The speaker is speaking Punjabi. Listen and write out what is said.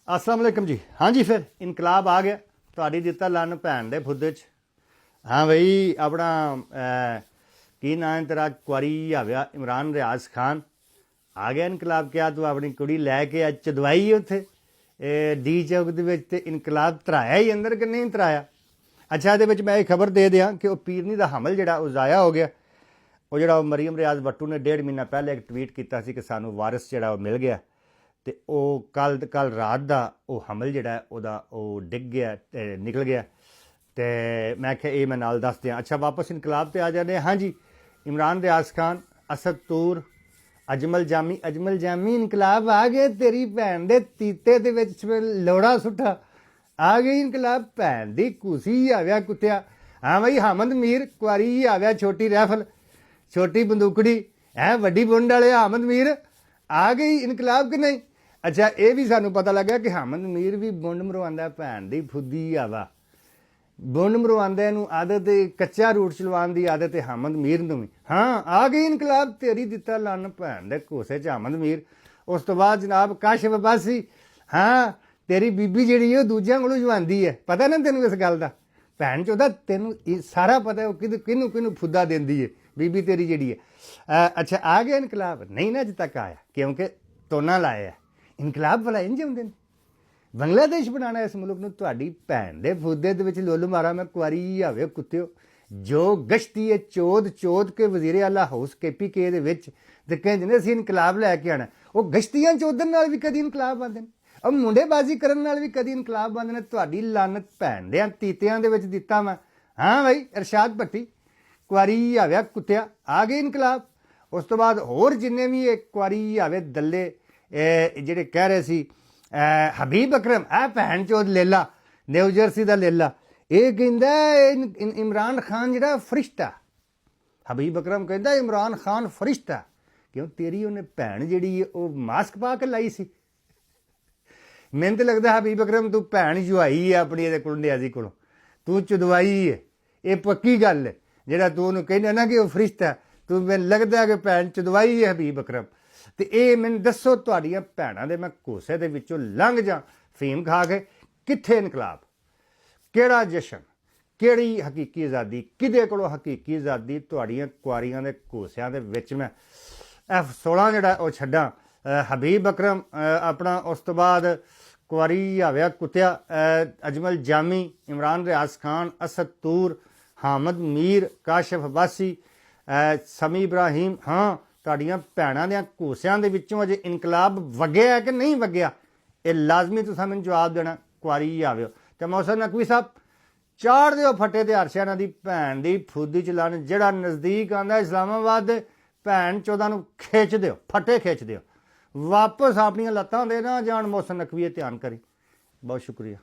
अस्सलाम वालेकुम जी। हाँ जी, फिर इनकलाब आ गया ਤੁਹਾਡੀ ਦਿੱਤਾ ਲੰਨ ਭੈਣ ਦੇ ਫੁੱਦੇ 'ਚ। ਹਾਂ ਬਈ ਆਪਣਾ ਕੀ ਨਾਂ ਹੈ ਤੇਰਾ ਕੁਆਰੀ ਆਵਿਆ ਇਮਰਾਨ ਰਿਆਜ਼ ਖਾਨ ਆ ਗਿਆ ਇਨਕਲਾਬ। ਕਿਹਾ ਤੂੰ ਆਪਣੀ ਕੁੜੀ ਲੈ ਕੇ ਅੱਜ ਚਦਵਾਈ ਉੱਥੇ ਡੀ ਚੌਕ ਦੇ ਵਿੱਚ, ਤੇ ਇਨਕਲਾਬ ਧਰਾਇਆ ਹੀ ਅੰਦਰ ਕਿ ਨਹੀਂ ਧਰਾਇਆ? ਅੱਛਾ, ਇਹਦੇ ਵਿੱਚ ਮੈਂ ਇਹ ਖਬਰ ਦੇ ਦਿਆਂ ਕਿ ਉਹ ਪੀਰਨੀ ਦਾ ਹਮਲ ਜਿਹੜਾ ਉਹ ਜ਼ਾਇਆ ਹੋ ਗਿਆ। ਉਹ ਜਿਹੜਾ ਮਰੀਮ ਰਿਆਜ਼ ਬੱਟੂ ਨੇ 1.5 ਮਹੀਨਾ ਪਹਿਲੇ ਇੱਕ ਟਵੀਟ ਕੀਤਾ ਸੀ ਕਿ ਸਾਨੂੰ ਵਾਰਿਸ ਜਿਹੜਾ ਉਹ ਮਿਲ ਗਿਆ, ਤੇ ਉਹ ਕੱਲ ਰਾਤ ਦਾ ਉਹ ਹਮਲ ਜਿਹੜਾ ਉਹਦਾ ਉਹ ਡਿੱਗ ਗਿਆ, ਨਿਕਲ ਗਿਆ। ਤੇ ਮੈਂ ਕਿਹਾ ਇਹ ਮੈਂ ਨਾਲ ਦੱਸ ਦਿਆਂ। ਅੱਛਾ, ਵਾਪਸ ਇਨਕਲਾਬ 'ਤੇ ਆ ਜਾਂਦੇ। ਹਾਂ ਜੀ, ਇਮਰਾਨ ਰਿਆਜ਼ ਖਾਨ, ਅਸਦ ਤੂਰ, ਅਜਮਲ ਜਾਮੀ ਇਨਕਲਾਬ ਆ ਗਏ। ਤੇਰੀ ਭੈਣ ਦੇ ਤੀਤੇ ਦੇ ਵਿੱਚ ਲੋੜਾ ਸੁੱਟਾ ਆ ਗਈ ਇਨਕਲਾਬ। ਭੈਣ ਦੀ ਕੁਸੀ ਆਵਿਆ ਕੁੱਤਿਆ। ਹਾਂ ਬਈ, ਹਮਦ ਮੀਰ ਕੁਆਰੀ ਆਵਿਆ, ਛੋਟੀ ਰਾਈਫਲ, ਛੋਟੀ ਬੰਦੂਕੜੀ ਹੈ, ਵੱਡੀ ਬੁੰਡ ਵਾਲੇ ਹਮਦ ਮੀਰ ਆ ਗਈ ਇਨਕਲਾਬ ਕਿ ਨਹੀਂ? ਅੱਛਾ, ਇਹ ਵੀ ਸਾਨੂੰ ਪਤਾ ਲੱਗਾ ਕਿ ਹਮਦ ਮੀਰ ਵੀ ਬੁੰਡ ਮਰਵਾਉਂਦਾ। ਭੈਣ ਦੀ ਫੁੱਦੀ ਆਵਾ, ਬੁੰਡ ਮਰਵਾਉਂਦੇ ਨੂੰ ਆਦਤ, ਕੱਚਾ ਰੂਟ ਚਲਵਾਉਣ ਦੀ ਆਦਤ ਹੈ ਹਮਦ ਮੀਰ ਨੂੰ ਵੀ। ਹਾਂ, ਆ ਗਈ ਇਨਕਲਾਬ। ਤੇਰੀ ਦਿੱਤਾ ਲੰਨ ਭੈਣ ਦੇ ਕੋਸੇ 'ਚ ਹਮਦ ਮੀਰ। ਉਸ ਤੋਂ ਬਾਅਦ ਜਨਾਬ ਕਾਸ਼ਫ ਅਬਾਸੀ। ਹਾਂ, ਤੇਰੀ ਬੀਬੀ ਜਿਹੜੀ ਉਹ ਦੂਜਿਆਂ ਕੋਲੋਂ ਜਵਾਉਂਦੀ ਹੈ, ਪਤਾ ਨਾ ਤੈਨੂੰ ਇਸ ਗੱਲ ਦਾ? ਭੈਣ ਚੋਦਾ ਤੈਨੂੰ ਇਹ ਸਾਰਾ ਪਤਾ ਉਹ ਕਿਹਨੂੰ ਫੁੱਦਾ ਦਿੰਦੀ ਹੈ ਬੀਬੀ ਤੇਰੀ ਜਿਹੜੀ ਹੈ। ਅੱਛਾ, ਆ ਗਿਆ ਇਨਕਲਾਬ? ਨਹੀਂ ਨਾ ਅਜੇ ਤੱਕ ਆਇਆ, ਕਿਉਂਕਿ ਤੋਨਾ ਲਾਇਆ। ਇਨਕਲਾਬ ਵਾਲਾ ਇੰਝ ਹੁੰਦੇ ਨੇ। ਬੰਗਲਾਦੇਸ਼ ਬਣਾਉਣਾ ਇਸ ਮੁਲਕ ਨੂੰ। ਤੁਹਾਡੀ ਭੈਣ ਦੇ ਫੁੱਦੇ ਦੇ ਵਿੱਚ ਲੁੱਲ ਮਾਰਾ ਮੈਂ ਕੁਆਰੀ ਆਵੇ ਕੁੱਤਿਓ। ਜੋ ਗਸ਼ਤੀ ਹੈ ਚੋਦ ਕੇ ਵਜ਼ੀਰ ਆਲਾ ਹਾਊਸ KPK ਦੇ ਵਿੱਚ, ਤੇ ਕਹਿੰਦੇ ਨੇ ਅਸੀਂ ਇਨਕਲਾਬ ਲੈ ਕੇ ਆਉਣਾ। ਉਹ ਗਸ਼ਤੀਆਂ ਚੋਦਨ ਨਾਲ ਵੀ ਕਦੀ ਇਨਕਲਾਬ ਆਉਂਦੇ ਨੇ, ਉਹ ਮੁੰਡੇਬਾਜ਼ੀ ਕਰਨ ਨਾਲ ਵੀ ਕਦੀ ਇਨਕਲਾਬ ਆਉਂਦੇ ਨੇ। ਤੁਹਾਡੀ ਲਾਨਤ ਭੈਣ ਦੇ ਤੀਤਿਆਂ ਦੇ ਵਿੱਚ ਦਿੱਤਾ ਮੈਂ। ਹਾਂ ਬਈ, ਇਰਸ਼ਾਦ ਭੱਟੀ ਕੁਆਰੀ ਆਵਿਆ ਕੁੱਤਿਆ, ਆ ਗਏ ਇਨਕਲਾਬ। ਉਸ ਤੋਂ ਬਾਅਦ ਹੋਰ ਜਿੰਨੇ ਵੀ ਇਹ ਕੁਆਰੀ ਆਵੇ ਦੱਲੇ ਜਿਹੜੇ ਕਹਿ ਰਹੇ ਸੀ, ਹਬੀਬ ਅਕਰਮ, ਇਹ ਭੈਣ ਚੋਦ ਲੇਲਾ, ਨਿਊ ਜਰਸੀ ਦਾ ਲੇਲਾ, ਇਹ ਕਹਿੰਦਾ ਇਮਰਾਨ ਖਾਨ ਜਿਹੜਾ ਫਰਿਸ਼ਤਾ। ਹਬੀਬ ਅਕਰਮ ਕਹਿੰਦਾ ਇਮਰਾਨ ਖਾਨ ਫਰਿਸ਼ਤਾ। ਕਿਉਂ? ਤੇਰੀ ਉਹਨੇ ਭੈਣ ਜਿਹੜੀ ਉਹ ਮਾਸਕ ਪਾ ਕੇ ਲਾਈ ਸੀ। ਮੈਨੂੰ ਤਾਂ ਲੱਗਦਾ ਹਬੀਬ ਅਕਰਮ ਤੂੰ ਭੈਣ ਜੁਆਈ ਹੈ ਆਪਣੀ ਇਹਦੇ ਕੋਲ, ਨਿਆਜ਼ੀ ਕੋਲੋਂ ਤੂੰ ਚੁਦਵਾਈ ਹੈ। ਇਹ ਪੱਕੀ ਗੱਲ ਹੈ। ਜਿਹੜਾ ਤੂੰ ਉਹਨੂੰ ਕਹਿੰਦਾ ਨਾ ਕਿ ਉਹ ਫਰਿਸ਼ਤਾ, ਤੂੰ ਮੈਨੂੰ ਲੱਗਦਾ ਕਿ ਭੈਣ ਚੁਦਵਾਈ ਹੈ ਹਬੀਬ ਅਕਰਮ। ਤੇ ਇਹ ਮੈਨੂੰ ਦੱਸੋ, ਤੁਹਾਡੀਆਂ ਭੈਣਾਂ ਦੇ ਮੈਂ ਕੋਸੇ ਦੇ ਵਿੱਚੋਂ ਲੰਘ ਜਾ ਫੀਮ ਖਾ ਕੇ, ਕਿੱਥੇ ਇਨਕਲਾਬ? ਕਿਹੜਾ ਜਸ਼ਨ? ਕਿਹੜੀ ਹਕੀਕੀ ਆਜ਼ਾਦੀ? ਕਿਹਦੇ ਕੋਲੋਂ ਹਕੀਕੀ ਆਜ਼ਾਦੀ? ਤੁਹਾਡੀਆਂ ਕੁਆਰੀਆਂ ਦੇ ਕੋਸਿਆਂ ਦੇ ਵਿੱਚ ਮੈਂ F-16 ਜਿਹੜਾ ਉਹ ਛੱਡਾਂ। ਹਬੀਬ ਅਕਰਮ ਆਪਣਾ, ਉਸ ਤੋਂ ਬਾਅਦ ਕੁਆਰੀ ਆਵਿਆ ਕੁੱਤਿਆ, ਅਜਮਲ ਜਾਮੀ, ਇਮਰਾਨ ਰਿਆਜ਼ ਖਾਨ, ਅਸਦ ਤੂਰ, ਹਾਮਦ ਮੀਰ, ਕਾਸ਼ਫ ਅਬਾਸੀ, ਸਮੀ ਇਬਰਾਹੀਮ। ਹਾਂ, ਤੁਹਾਡੀਆਂ ਭੈਣਾਂ ਦੇ ਕੋਸਿਆਂ ਦੇ ਵਿੱਚੋਂ ਅਜੇ ਇਨਕਲਾਬ ਵਗਿਆ ਕਿ ਨਹੀਂ ਵਗਿਆ? ਇਹ ਲਾਜ਼ਮੀ ਤੁਸੀਂ ਮੈਨੂੰ ਜਵਾਬ ਦੇਣਾ। ਕੁਆਰੀ ਆਵਿਓ ਤੇ ਮੌਸਮ ਨਕਵੀ ਸਾਹਿਬ ਚਾੜ ਦਿਓ ਫੱਟੇ ਤੇ ਹਰਸ਼ਿਆਣਾ ਦੀ ਭੈਣ ਦੀ ਫੁੱਦੀ ਚਲਾਨ। ਜਿਹੜਾ ਨਜ਼ਦੀਕ ਆਉਂਦਾ ਇਸਲਾਮਾਬਾਦ ਦੇ, ਭੈਣ 14 ਨੂੰ ਖਿੱਚ ਦਿਓ, ਫੱਟੇ ਖਿੱਚ ਦਿਓ, ਵਾਪਸ ਆਪਣੀਆਂ ਲੱਤਾਂ ਦੇ ਨਾ ਜਾਣ। ਮੌਸਮ ਨਕਵੀ ਧਿਆਨ ਕਰੀ। ਬਹੁਤ ਸ਼ੁਕਰੀਆ।